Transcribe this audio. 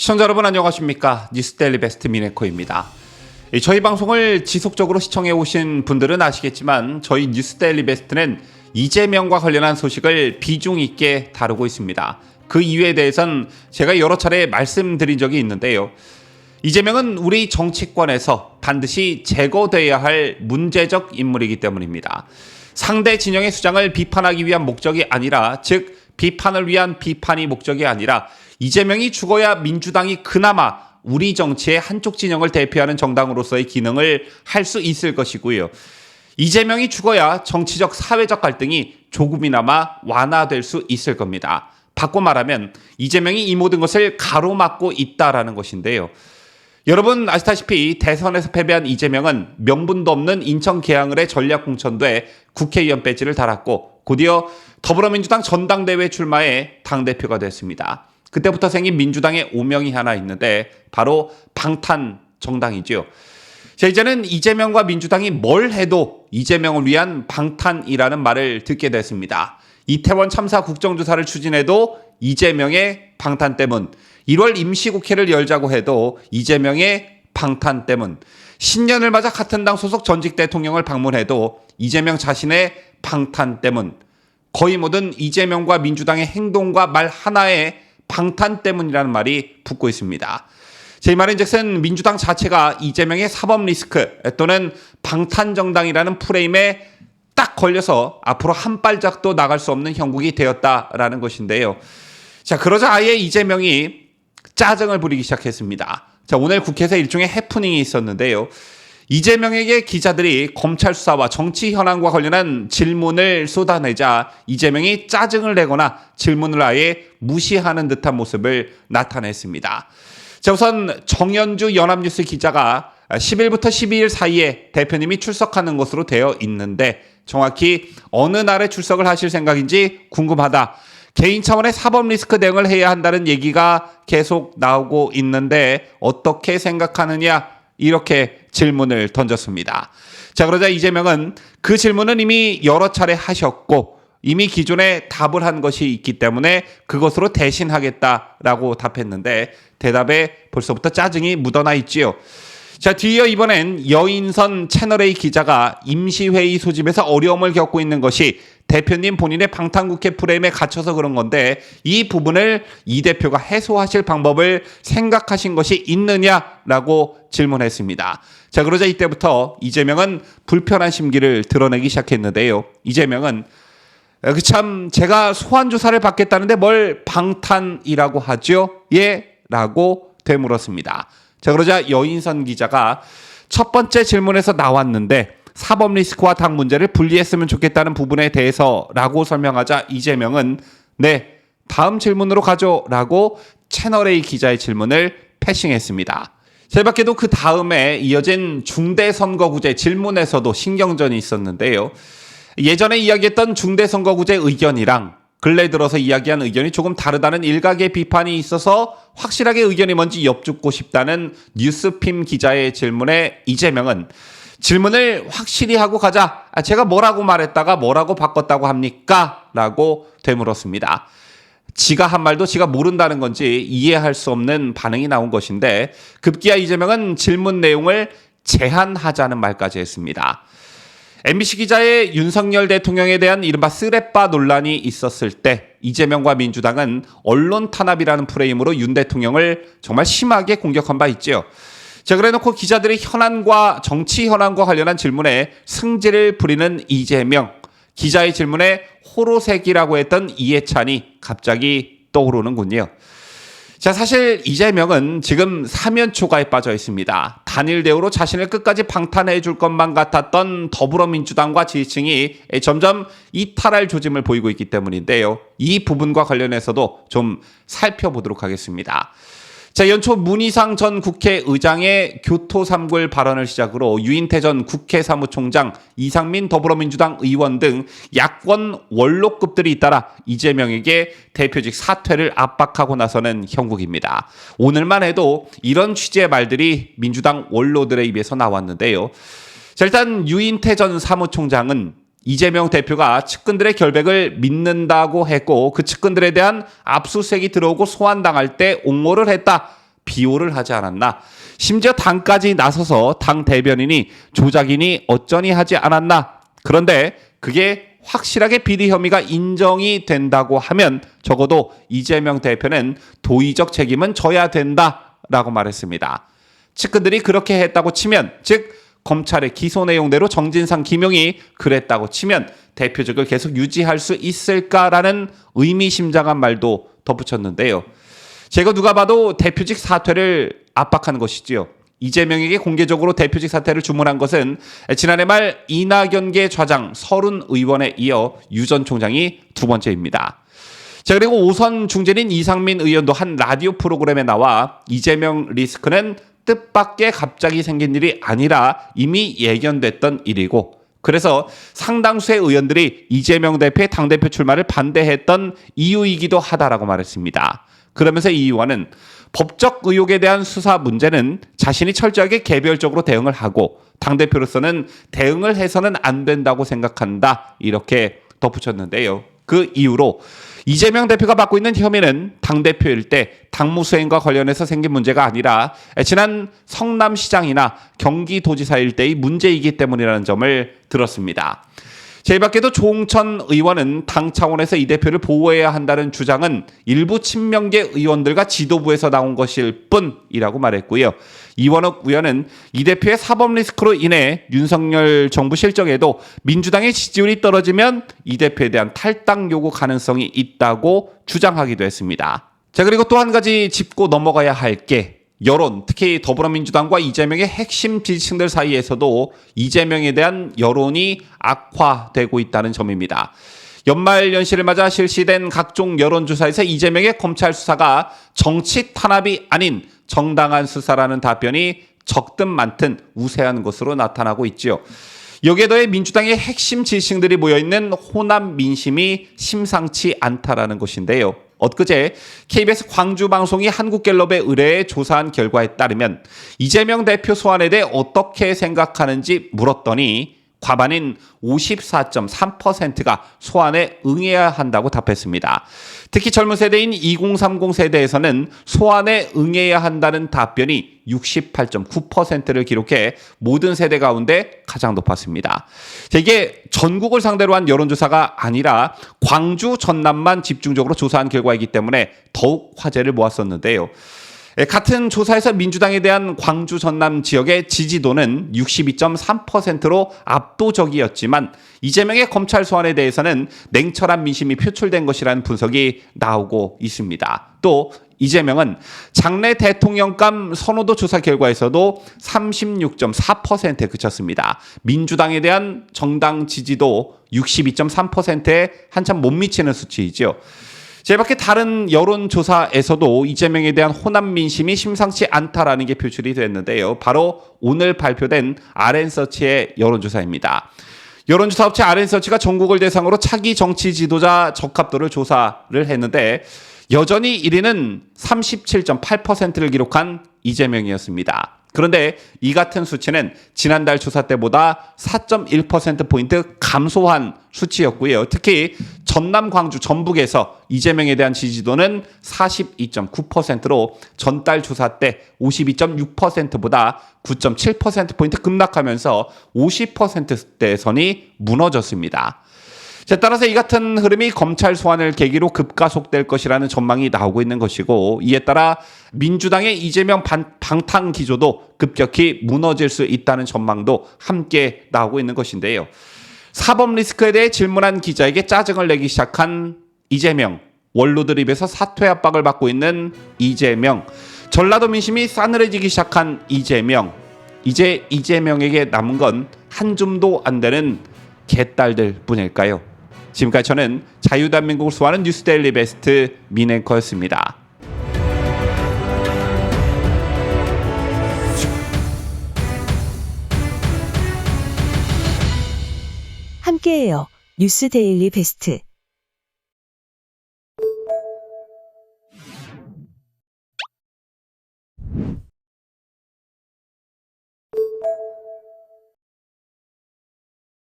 시청자 여러분 안녕하십니까? 뉴스데일리 베스트 미네코입니다. 저희 방송을 지속적으로 시청해 오신 분들은 아시겠지만 저희 뉴스데일리 베스트는 이재명과 관련한 소식을 비중 있게 다루고 있습니다. 그 이유에 대해서는 제가 여러 차례 말씀드린 적이 있는데요. 이재명은 우리 정치권에서 반드시 제거돼야 할 문제적 인물이기 때문입니다. 상대 진영의 수장을 비판하기 위한 목적이 아니라, 즉 비판을 위한 비판이 목적이 아니라 이재명이 죽어야 민주당이 그나마 우리 정치의 한쪽 진영을 대표하는 정당으로서의 기능을 할 수 있을 것이고요. 이재명이 죽어야 정치적 사회적 갈등이 조금이나마 완화될 수 있을 겁니다. 바꿔 말하면 이재명이 이 모든 것을 가로막고 있다라는 것인데요. 여러분 아시다시피 대선에서 패배한 이재명은 명분도 없는 인천 계양을의 전략공천도에 국회의원 배지를 달았고 곧이어 더불어민주당 전당대회 출마해 당대표가 됐습니다. 그때부터 생긴 민주당의 오명이 하나 있는데 바로 방탄 정당이죠. 자, 이제는 이재명과 민주당이 뭘 해도 이재명을 위한 방탄이라는 말을 듣게 됐습니다. 이태원 참사 국정조사를 추진해도 이재명의 방탄 때문, 1월 임시국회를 열자고 해도 이재명의 방탄 때문, 신년을 맞아 같은 당 소속 전직 대통령을 방문해도 이재명 자신의 방탄 때문, 거의 모든 이재명과 민주당의 행동과 말 하나에 방탄 때문이라는 말이 붙고 있습니다. 제 말인즉슨 민주당 자체가 이재명의 사법 리스크 또는 방탄 정당이라는 프레임에 딱 걸려서 앞으로 한 발짝도 나갈 수 없는 형국이 되었다라는 것인데요. 자, 그러자 아예 이재명이 짜증을 부리기 시작했습니다. 자, 오늘 국회에서 일종의 해프닝이 있었는데요. 이재명에게 기자들이 검찰 수사와 정치 현안과 관련한 질문을 쏟아내자 이재명이 짜증을 내거나 질문을 아예 무시하는 듯한 모습을 나타냈습니다. 자, 우선 정연주 연합뉴스 기자가 10일부터 12일 사이에 대표님이 출석하는 것으로 되어 있는데 정확히 어느 날에 출석을 하실 생각인지 궁금하다. 개인 차원의 사법 리스크 대응을 해야 한다는 얘기가 계속 나오고 있는데 어떻게 생각하느냐, 이렇게 질문을 던졌습니다. 자, 그러자 이재명은 그 질문은 이미 여러 차례 하셨고 이미 기존에 답을 한 것이 있기 때문에 그것으로 대신하겠다라고 답했는데 대답에 벌써부터 짜증이 묻어나 있지요. 자, 뒤이어 이번엔 여인선 채널A 기자가 임시회의 소집에서 어려움을 겪고 있는 것이 대표님 본인의 방탄국회 프레임에 갇혀서 그런 건데 이 부분을 이 대표가 해소하실 방법을 생각하신 것이 있느냐라고 질문했습니다. 자, 그러자 이때부터 이재명은 불편한 심기를 드러내기 시작했는데요. 이재명은 참 제가 소환 조사를 받겠다는데 뭘 방탄이라고 하죠? 예? 라고 되물었습니다. 자, 그러자 여인선 기자가 첫 번째 질문에서 나왔는데 사법 리스크와 당 문제를 분리했으면 좋겠다는 부분에 대해서라고 설명하자 이재명은 네, 다음 질문으로 가죠 라고 채널A 기자의 질문을 패싱했습니다. 제 밖에도 그 다음에 이어진 중대선거구제 질문에서도 신경전이 있었는데요. 예전에 이야기했던 중대선거구제 의견이랑 근래 들어서 이야기한 의견이 조금 다르다는 일각의 비판이 있어서 확실하게 의견이 뭔지 엿듣고 싶다는 뉴스핌 기자의 질문에 이재명은 질문을 확실히 하고 가자. 제가 뭐라고 말했다가 뭐라고 바꿨다고 합니까? 라고 되물었습니다. 지가 한 말도 지가 모른다는 건지 이해할 수 없는 반응이 나온 것인데 급기야 이재명은 질문 내용을 제한하자는 말까지 했습니다. MBC 기자의 윤석열 대통령에 대한 이른바 쓰레빠 논란이 있었을 때 이재명과 민주당은 언론 탄압이라는 프레임으로 윤 대통령을 정말 심하게 공격한 바 있죠. 자, 그래놓고 기자들의 현안과 정치 현안과 관련한 질문에 승질을 부리는 이재명, 기자의 질문에 호로새기라고 했던 이해찬이 갑자기 떠오르는군요. 자, 사실 이재명은 지금 사면초가에 빠져 있습니다. 단일 대우로 자신을 끝까지 방탄해 줄 것만 같았던 더불어민주당과 지지층이 점점 이탈할 조짐을 보이고 있기 때문인데요. 이 부분과 관련해서도 좀 살펴보도록 하겠습니다. 자, 연초 문희상 전 국회의장의 교토삼굴 발언을 시작으로 유인태 전 국회 사무총장, 이상민 더불어민주당 의원 등 야권 원로급들이 잇따라 이재명에게 대표직 사퇴를 압박하고 나서는 형국입니다. 오늘만 해도 이런 취지의 말들이 민주당 원로들의 입에서 나왔는데요. 자, 일단 유인태 전 사무총장은 이재명 대표가 측근들의 결백을 믿는다고 했고 그 측근들에 대한 압수수색이 들어오고 소환당할 때 옹호를 했다. 비호를 하지 않았나. 심지어 당까지 나서서 당 대변인이 조작이니 어쩌니 하지 않았나. 그런데 그게 확실하게 비리 혐의가 인정이 된다고 하면 적어도 이재명 대표는 도의적 책임은 져야 된다라고 말했습니다. 측근들이 그렇게 했다고 치면, 즉 검찰의 기소 내용대로 정진상, 김용이 그랬다고 치면 대표직을 계속 유지할 수 있을까라는 의미심장한 말도 덧붙였는데요. 제가 누가 봐도 대표직 사퇴를 압박하는 것이지요. 이재명에게 공개적으로 대표직 사퇴를 주문한 것은 지난해 말 이낙연계 좌장 서른 의원에 이어 유 전 총장이 두 번째입니다. 자, 그리고 5선 중진인 이상민 의원도 한 라디오 프로그램에 나와 이재명 리스크는 뜻밖의 갑자기 생긴 일이 아니라 이미 예견됐던 일이고, 그래서 상당수의 의원들이 이재명 대표의 당대표 출마를 반대했던 이유이기도 하다라고 말했습니다. 그러면서 이 의원은 법적 의혹에 대한 수사 문제는 자신이 철저하게 개별적으로 대응을 하고 당대표로서는 대응을 해서는 안 된다고 생각한다, 이렇게 덧붙였는데요. 그 이후로 이재명 대표가 받고 있는 혐의는 당대표일 때 당무 수행과 관련해서 생긴 문제가 아니라 지난 성남시장이나 경기도지사일 때의 문제이기 때문이라는 점을 들었습니다. 이 밖에도 조홍천 의원은 당 차원에서 이 대표를 보호해야 한다는 주장은 일부 친명계 의원들과 지도부에서 나온 것일 뿐이라고 말했고요. 이원욱 의원은 이 대표의 사법 리스크로 인해 윤석열 정부 실정에도 민주당의 지지율이 떨어지면 이 대표에 대한 탈당 요구 가능성이 있다고 주장하기도 했습니다. 자, 그리고 또 한 가지 짚고 넘어가야 할 게 여론, 특히 더불어민주당과 이재명의 핵심 지지층들 사이에서도 이재명에 대한 여론이 악화되고 있다는 점입니다. 연말 연시를 맞아 실시된 각종 여론조사에서 이재명의 검찰 수사가 정치 탄압이 아닌 정당한 수사라는 답변이 적든 많든 우세한 것으로 나타나고 있지요. 여기에 더해 민주당의 핵심 지지층들이 모여있는 호남 민심이 심상치 않다라는 것인데요. 엊그제 KBS 광주방송이 한국갤럽에 의뢰해 조사한 결과에 따르면 이재명 대표 소환에 대해 어떻게 생각하는지 물었더니 과반인 54.3%가 소환에 응해야 한다고 답했습니다. 특히 젊은 세대인 2030 세대에서는 소환에 응해야 한다는 답변이 68.9%를 기록해 모든 세대 가운데 가장 높았습니다. 이게 전국을 상대로 한 여론조사가 아니라 광주, 전남만 집중적으로 조사한 결과이기 때문에 더욱 화제를 모았었는데요. 같은 조사에서 민주당에 대한 광주 전남 지역의 지지도는 62.3%로 압도적이었지만 이재명의 검찰 소환에 대해서는 냉철한 민심이 표출된 것이라는 분석이 나오고 있습니다. 또 이재명은 장래 대통령감 선호도 조사 결과에서도 36.4%에 그쳤습니다. 민주당에 대한 정당 지지도 62.3%에 한참 못 미치는 수치이죠. 제 밖에 다른 여론조사에서도 이재명에 대한 호남 민심이 심상치 않다라는 게 표출이 됐는데요. 바로 오늘 발표된 RN서치의 여론조사입니다. 여론조사 업체 RN서치가 전국을 대상으로 차기 정치 지도자 적합도를 조사를 했는데 여전히 1위는 37.8%를 기록한 이재명이었습니다. 그런데 이 같은 수치는 지난달 조사 때보다 4.1%포인트 감소한 수치였고요. 특히 전남, 광주, 전북에서 이재명에 대한 지지도는 42.9%로 전달 조사 때 52.6%보다 9.7%포인트 급락하면서 50%대선이 무너졌습니다. 따라서 이 같은 흐름이 검찰 소환을 계기로 급가속될 것이라는 전망이 나오고 있는 것이고, 이에 따라 민주당의 이재명 방탄 기조도 급격히 무너질 수 있다는 전망도 함께 나오고 있는 것인데요. 사법 리스크에 대해 질문한 기자에게 짜증을 내기 시작한 이재명, 원로들 입에서 사퇴 압박을 받고 있는 이재명, 전라도 민심이 싸늘해지기 시작한 이재명, 이제 이재명에게 남은 건 한 줌도 안 되는 개딸들 뿐일까요? 지금까지 저는 자유대한민국을 수호하는 뉴스데일리 베스트 민앵커였습니다. 함께해요. 뉴스데일리 베스트.